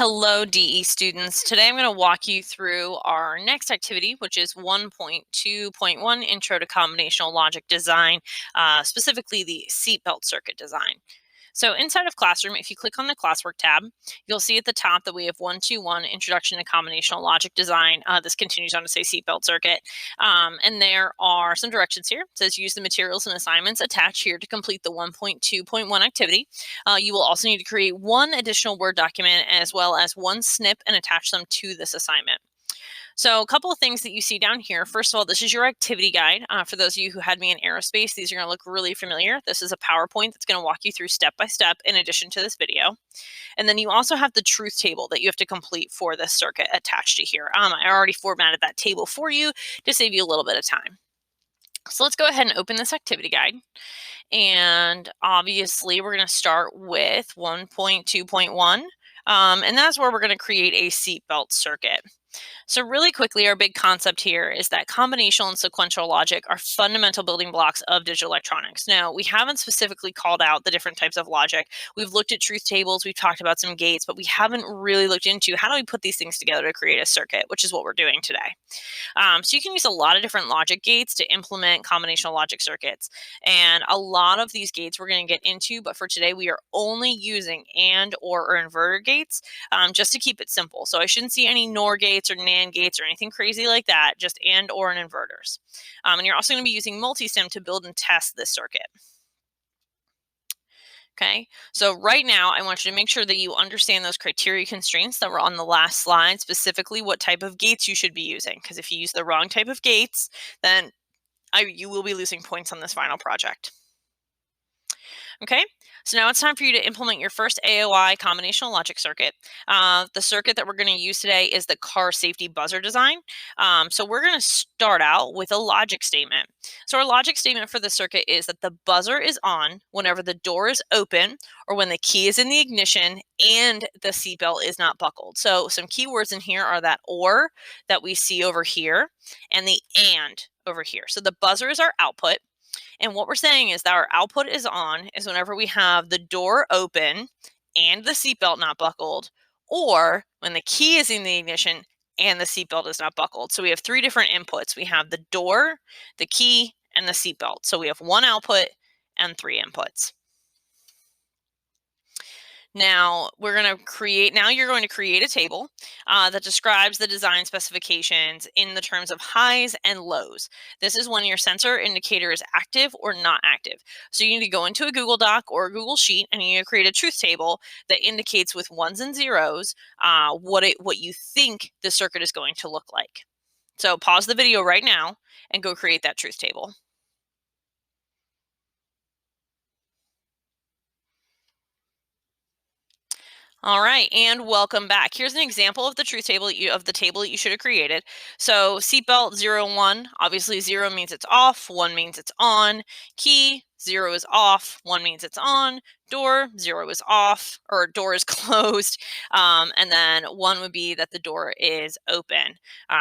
Hello, DE students. Today I'm going to walk you through our next activity, which is 1.2.1 Intro to Combinational Logic Design, specifically the seatbelt circuit design. So inside of Classroom, if you click on the Classwork tab, you'll see at the top that we have 121 Introduction to Combinational Logic Design. This continues on to say seatbelt circuit. And there are some directions here. It says use the materials and assignments attached here to complete the 1.2.1 activity. You will also need to create one additional Word document as well as one snip and attach them to this assignment. So a couple of things that you see down here. First of all, this is your activity guide. For those of you who had me in aerospace, these are going to look really familiar. This is a PowerPoint that's going to walk you through step by step in addition to this video. And then you also have the truth table that you have to complete for this circuit attached to here. I already formatted that table for you to save you a little bit of time. So let's go ahead and open this activity guide. And obviously, we're going to start with 1.2.1. And that's where we're going to create a seatbelt circuit. So really quickly, our big concept here is that combinational and sequential logic are fundamental building blocks of digital electronics. Now, we haven't specifically called out the different types of logic. We've looked at truth tables, we've talked about some gates, but we haven't really looked into how do we put these things together to create a circuit, which is what we're doing today. So you can use a lot of different logic gates to implement combinational logic circuits. And a lot of these gates we're going to get into, but for today, we are only using AND or inverter gates just to keep it simple. So I shouldn't see any NOR gates or NAND gates or anything crazy like that, just AND or inverters. And you're also going to be using multisim to build and test this circuit. Okay, so right now I want you to make sure that you understand those criteria constraints that were on the last slide, specifically what type of gates you should be using, because if you use the wrong type of gates, then you will be losing points on this final project. Okay, so now it's time for you to implement your first AOI combinational logic circuit. The circuit that we're going to use today is the car safety buzzer design. So we're going to start out with a logic statement. So our logic statement for the circuit is that the buzzer is on whenever the door is open or when the key is in the ignition and the seatbelt is not buckled. So some key words in here are that or that we see over here and the and over here. So the buzzer is our output. And what we're saying is that our output is on is whenever we have the door open and the seatbelt not buckled, or when the key is in the ignition and the seatbelt is not buckled. So we have three different inputs. We have the door, the key, and the seatbelt. So we have one output and three inputs. Now you're going to create a table that describes the design specifications in the terms of highs and lows. This is when your sensor indicator is active or not active. So you need to go into a Google Doc or a Google Sheet and you need to create a truth table that indicates with ones and zeros what you think the circuit is going to look like. So pause the video right now and go create that truth table. All right, and welcome back. Here's an example of the truth table that you should have created. So seatbelt 0, 1, obviously 0 means it's off, 1 means it's on. Key 0 is off, 1 means it's on. Door 0 is off, or door is closed, and then 1 would be that the door is open.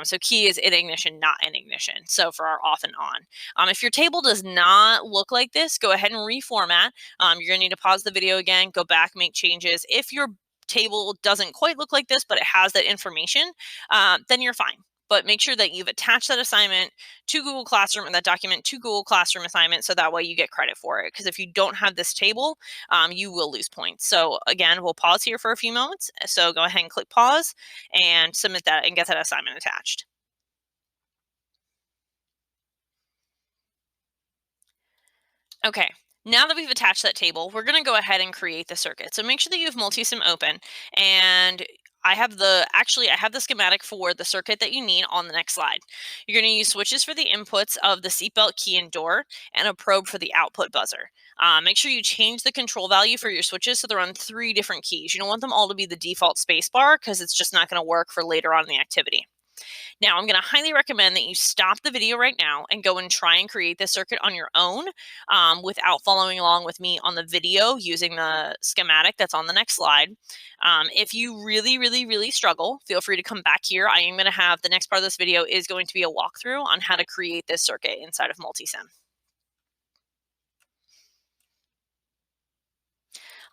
So key is in ignition, not in ignition. So for our off and on. If your table does not look like this, go ahead and reformat. You're going to need to pause the video again, go back, make changes. If your table doesn't quite look like this, but it has that information, then you're fine. But make sure that you've attached that assignment to Google Classroom and that document to Google Classroom assignment so that way you get credit for it. Because if you don't have this table, you will lose points. So again, we'll pause here for a few moments. So go ahead and click pause and submit that and get that assignment attached. Okay. Now that we've attached that table, we're going to go ahead and create the circuit. So make sure that you have multisim open, and I have the schematic for the circuit that you need on the next slide. You're going to use switches for the inputs of the seatbelt key and door, and a probe for the output buzzer. Make sure you change the control value for your switches so they're on 3 different keys. You don't want them all to be the default spacebar because it's just not going to work for later on in the activity. Now, I'm going to highly recommend that you stop the video right now and go and try and create this circuit on your own without following along with me on the video using the schematic that's on the next slide. If you really struggle, feel free to come back here. I am going to have the next part of this video is going to be a walkthrough on how to create this circuit inside of Multisim.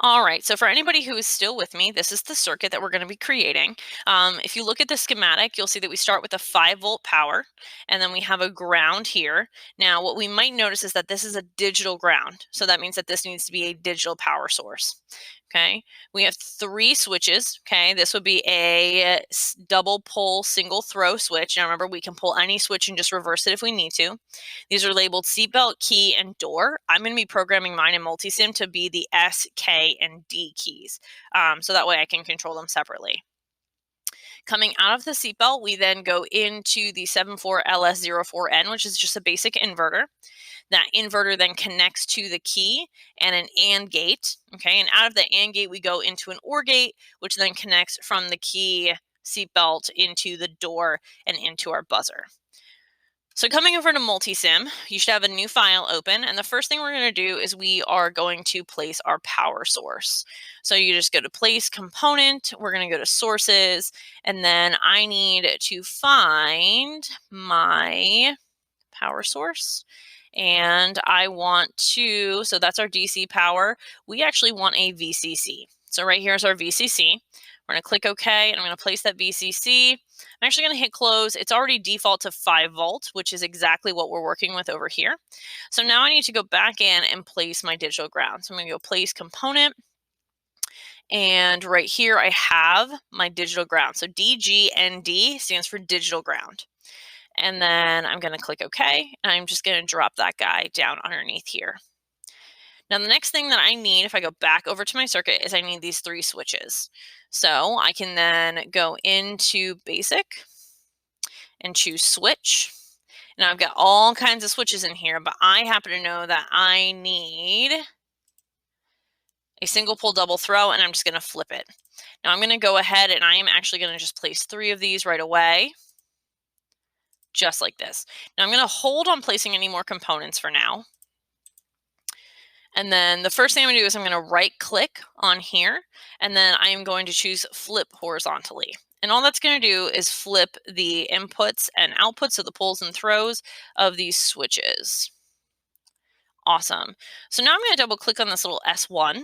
All right, so for anybody who is still with me, this is the circuit that we're going to be creating. If you look at the schematic, you'll see that we start with a 5-volt power, and then we have a ground here. Now, what we might notice is that this is a digital ground, so that means that this needs to be a digital power source. Okay, we have 3 switches. Okay, this would be a double pull single throw switch. Now remember, we can pull any switch and just reverse it if we need to. These are labeled seatbelt, key, and door. I'm going to be programming mine in Multisim to be the S, K, and D keys, so that way I can control them separately. Coming out of the seatbelt, we then go into the 74LS04N, which is just a basic inverter. That inverter then connects to the key and an AND gate. Okay, and out of the AND gate, we go into an OR gate, which then connects from the key seatbelt into the door and into our buzzer. So coming over to Multisim, you should have a new file open, and the first thing we're going to do is we are going to place our power source. So you just go to Place Component, we're going to go to Sources, and then I need to find my power source. And I want to, so that's our DC power. We actually want a VCC. So right here is our VCC. We're going to click OK, and I'm going to place that VCC. I'm actually going to hit close. It's already default to 5 volts, which is exactly what we're working with over here. So now I need to go back in and place my digital ground. So I'm going to go Place Component. And right here, I have my digital ground. So DGND stands for digital ground. And then I'm going to click OK, and I'm just going to drop that guy down underneath here. Now, the next thing that I need, if I go back over to my circuit, is I need these 3 switches. So I can then go into Basic and choose Switch. Now, I've got all kinds of switches in here, but I happen to know that I need a single pull double throw, and I'm just going to flip it. Now, I'm going to go ahead, and I am actually going to just place 3 of these right away, just like this. Now, I'm going to hold on placing any more components for now. And then the first thing I'm going to do is I'm going to right click on here, and then I am going to choose Flip Horizontally. And all that's going to do is flip the inputs and outputs, so the pulls and throws of these switches. Awesome. So now I'm going to double click on this little S1,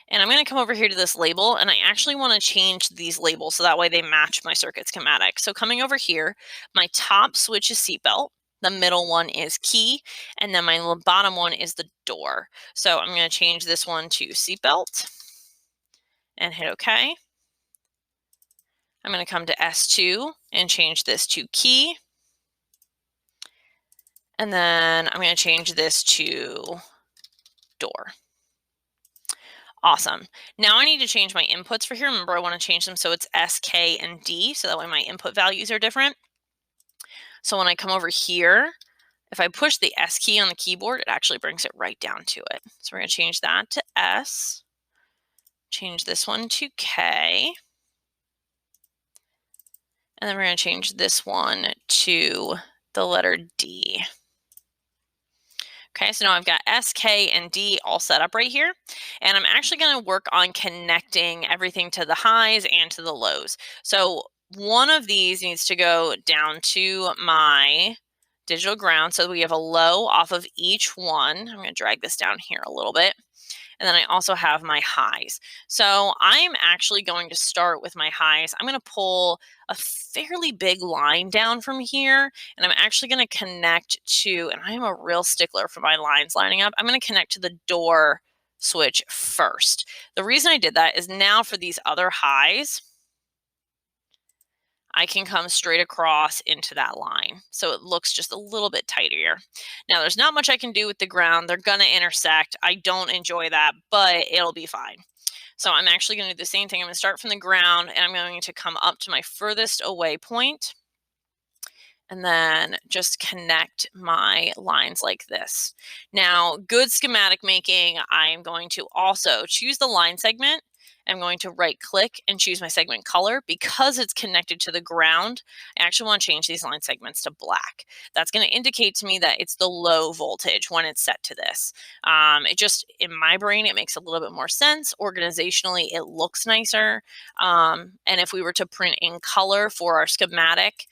and I'm going to come over here to this label, and I actually want to change these labels so that way they match my circuit schematic. So coming over here, my top switch is seatbelt. The middle one is key, and then my bottom one is the door. So I'm going to change this one to seatbelt and hit OK. I'm going to come to S2 and change this to key. And then I'm going to change this to door. Awesome. Now I need to change my inputs for here. Remember, I want to change them so it's S, K, and D, so that way my input values are different. So when I come over here, if I push the S key on the keyboard, it actually brings it right down to it. So we're going to change that to S, change this one to K, and then we're going to change this one to the letter D. Okay, so now I've got S, K, and D all set up right here. And I'm actually going to work on connecting everything to the highs and to the lows. So one of these needs to go down to my digital ground. So we have a low off of each one. I'm going to drag this down here a little bit. And then I also have my highs. So I'm actually going to start with my highs. I'm going to pull a fairly big line down from here, and I'm actually going to connect to, and I'm a real stickler for my lines lining up, I'm going to connect to the door switch first. The reason I did that is now for these other highs, I can come straight across into that line. So it looks just a little bit tighter. Now, there's not much I can do with the ground. They're going to intersect. I don't enjoy that, but it'll be fine. So I'm actually going to do the same thing. I'm going to start from the ground, and I'm going to come up to my furthest away point, and then just connect my lines like this. Now, good schematic making, I'm going to also choose the line segment. I'm going to right click and choose my segment color. Because it's connected to the ground, I actually want to change these line segments to black. That's going to indicate to me that it's the low voltage when it's set to this. It just, in my brain, it makes a little bit more sense. Organizationally, it looks nicer. And if we were to print in color for our schematic,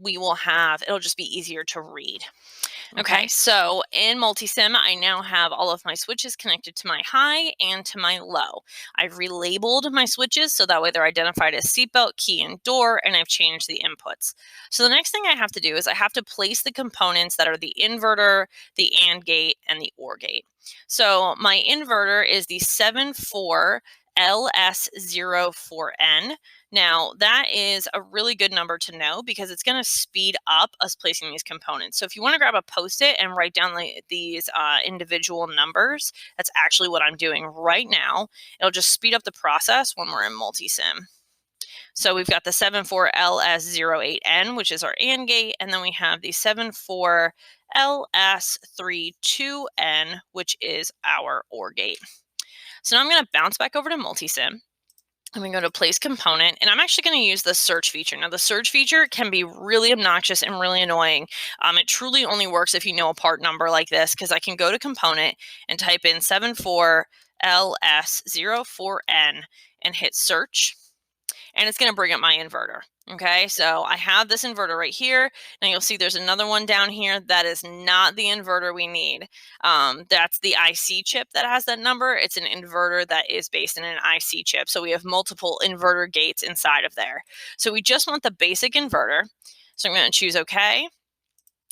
we will have, it'll just be easier to read. Okay, Okay. so in Multisim, I now have all of my switches connected to my high and to my low. I've relabeled my switches so that way they're identified as seatbelt, key, and door, and I've changed the inputs. So the next thing I have to do is I have to place the components that are the inverter, the AND gate, and the OR gate. So my inverter is the 74LS04N. Now, that is a really good number to know because it's going to speed up us placing these components. So if you want to grab a Post-it and write down these individual numbers, that's actually what I'm doing right now. It'll just speed up the process when we're in Multisim. So we've got the 74LS08N, which is our AND gate, and then we have the 74LS32N, which is our OR gate. So now I'm going to bounce back over to Multisim. I'm going to go to place component, and I'm actually going to use the search feature. Now, the search feature can be really obnoxious and really annoying. It truly only works if you know a part number like this, because I can go to component and type in 74LS04N and hit search, and it's going to bring up my inverter. Okay, so I have this inverter right here. Now you'll see there's another one down here. That is not the inverter we need. That's the IC chip that has that number. It's an inverter that is based in an IC chip. So we have multiple inverter gates inside of there. So we just want the basic inverter. So I'm going to choose OK.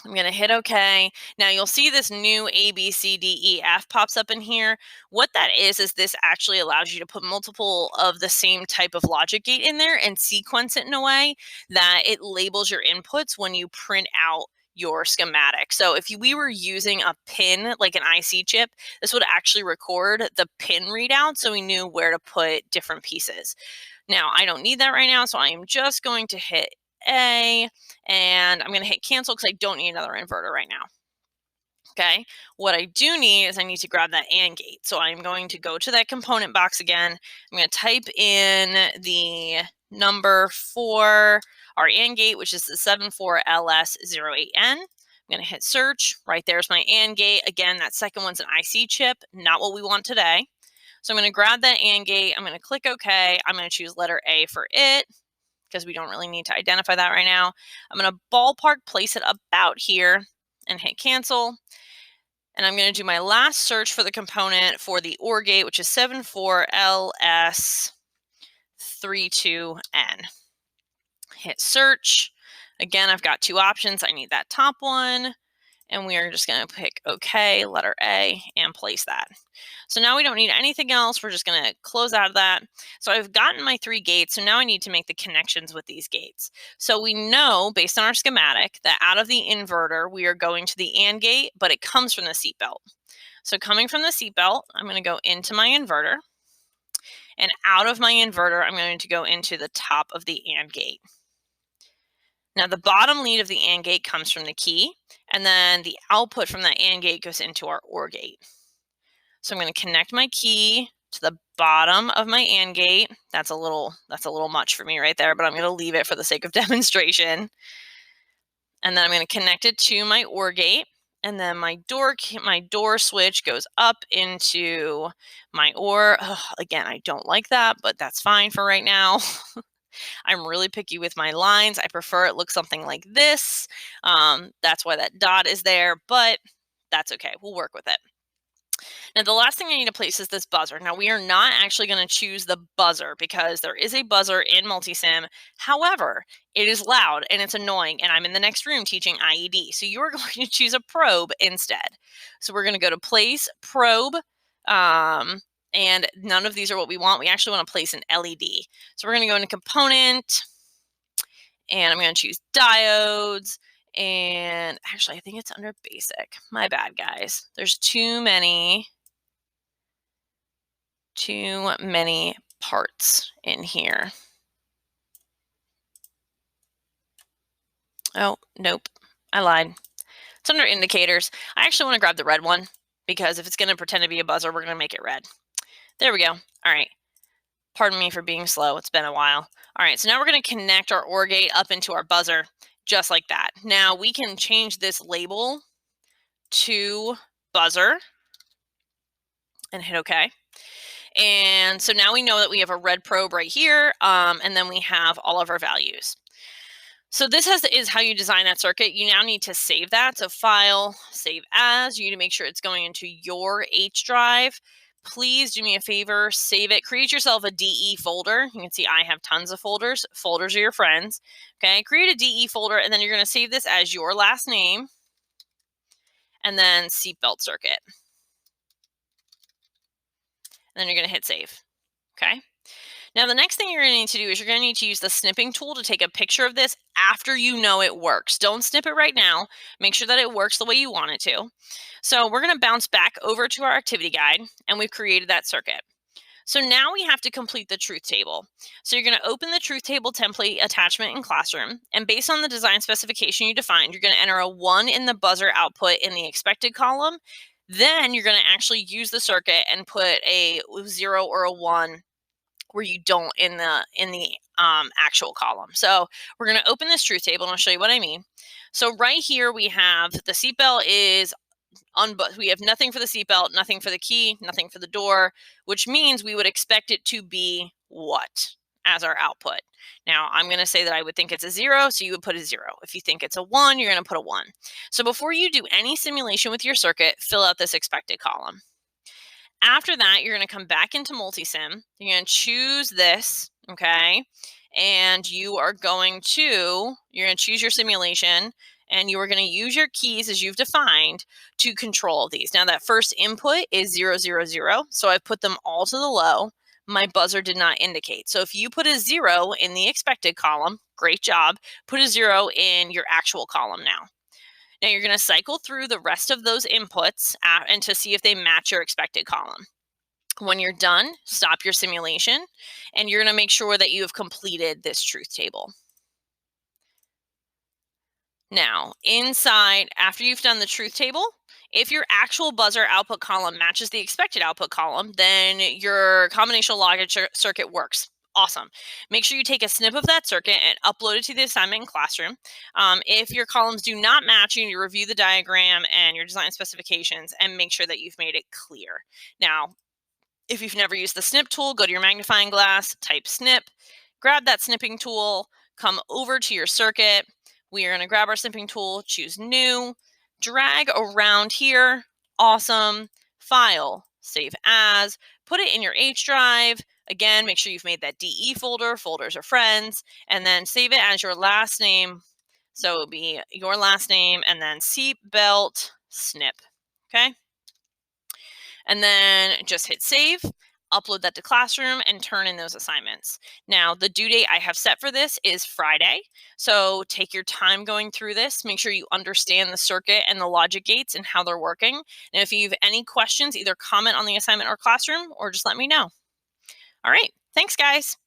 I'm going to hit OK. Now you'll see this new A, B, C, D, E, F pops up in here. What that is this actually allows you to put multiple of the same type of logic gate in there and sequence it in a way that it labels your inputs when you print out your schematic. So if we were using a pin, like an IC chip, this would actually record the pin readout so we knew where to put different pieces. Now, I don't need that right now, so I am just going to hit A, and I'm going to hit cancel because I don't need another inverter right now. Okay, what I do need is I need to grab that AND gate. So I'm going to go to that component box again. I'm going to type in the number for our AND gate, which is the 74LS08N. I'm going to hit search. Right there's my AND gate. Again, that second one's an IC chip, not what we want today. So I'm going to grab that AND gate. I'm going to click OK. I'm going to choose letter A for it, because we don't really need to identify that right now. I'm going to ballpark place it about here and hit cancel. And I'm going to do my last search for the component for the OR gate, which is 74LS32N. Hit search. Again, I've got two options. I need that top one, and we are just going to pick OK, letter A, and place that. So now we don't need anything else. We're just going to close out of that. So I've gotten my 3 gates. So now I need to make the connections with these gates. So we know, based on our schematic, that out of the inverter, we are going to the AND gate, but it comes from the seatbelt. So coming from the seatbelt, I'm going to go into my inverter. And out of my inverter, I'm going to go into the top of the AND gate. Now, the bottom lead of the AND gate comes from the key, and then the output from that AND gate goes into our OR gate. So I'm going to connect my key to the bottom of my AND gate. That's a little much for me right there, but I'm going to leave it for the sake of demonstration. And then I'm going to connect it to my OR gate. And then my door switch goes up into my OR. Again, I don't like that, but that's fine for right now. I'm really picky with my lines. I prefer it looks something like this. That's why that dot is there, but that's okay. We'll work with it. Now, the last thing I need to place is this buzzer. Now, we are not actually going to choose the buzzer because there is a buzzer in Multisim. However, it is loud and it's annoying, and I'm in the next room teaching IED. So you're going to choose a probe instead. So we're going to go to place, probe, and none of these are what we want. We actually want to place an LED. So we're going to go into component, and I'm going to choose diodes. And actually, I think it's under basic. My bad, guys. There's too many parts in here. Oh, nope. I lied. It's under indicators. I actually want to grab the red one because if it's going to pretend to be a buzzer, we're going to make it red. There we go. All right. Pardon me for being slow. It's been a while. All right. So now we're going to connect our OR gate up into our buzzer just like that. Now we can change this label to buzzer and hit OK. And so now we know that we have a red probe right here, and then we have all of our values. So this is how you design that circuit. You now need to save that. So File, Save As. You need to make sure it's going into your H drive. Please do me a favor, save it. Create yourself a DE folder. You can see I have tons of folders. Folders are your friends. Okay, create a DE folder, and then you're going to save this as your last name, and then seatbelt circuit. And then you're going to hit save. Okay. Now, the next thing you're going to need to do is you're going to need to use the snipping tool to take a picture of this after you know it works. Don't snip it right now. Make sure that it works the way you want it to. So we're going to bounce back over to our activity guide, and we've created that circuit. So now we have to complete the truth table. So you're going to open the truth table template attachment in Classroom, and based on the design specification you defined, you're going to enter a 1 in the buzzer output in the expected column. Then you're going to actually use the circuit and put a 0 or a 1 where you don't in the actual column. So we're going to open this truth table, and I'll show you what I mean. So right here we have the seatbelt is we have nothing for the seatbelt, nothing for the key, nothing for the door, which means we would expect it to be what as our output. Now I'm going to say that I would think it's a 0, so you would put a 0. If you think it's a 1, you're going to put a 1. So before you do any simulation with your circuit, fill out this expected column. After that, you're going to come back into Multisim. You're going to choose this, okay? And you're going to choose your simulation, and you are going to use your keys as you've defined to control these. Now, that first input is 0, 0, 0, so I've put them all to the low. My buzzer did not indicate. So if you put a 0 in the expected column, great job. Put a 0 in your actual column now. Now you're going to cycle through the rest of those inputs and to see if they match your expected column. When you're done, stop your simulation, and you're going to make sure that you have completed this truth table. Now, inside, after you've done the truth table, if your actual buzzer output column matches the expected output column, then your combinational logic circuit works. Awesome. Make sure you take a snip of that circuit and upload it to the assignment in Classroom. If your columns do not match, you need to review the diagram and your design specifications and make sure that you've made it clear. Now, if you've never used the Snip tool, go to your magnifying glass, type snip, grab that snipping tool, come over to your circuit. We are going to grab our snipping tool, choose new, drag around here. Awesome. File, save as, put it in your H drive. Again, make sure you've made that DE folder, folders are friends, and then save it as your last name. So it would be your last name and then seatbelt snip. Okay. And then just hit save, upload that to Classroom, and turn in those assignments. Now, the due date I have set for this is Friday, so take your time going through this. Make sure you understand the circuit and the logic gates and how they're working. And if you have any questions, either comment on the assignment or Classroom, or just let me know. All right, thanks, guys.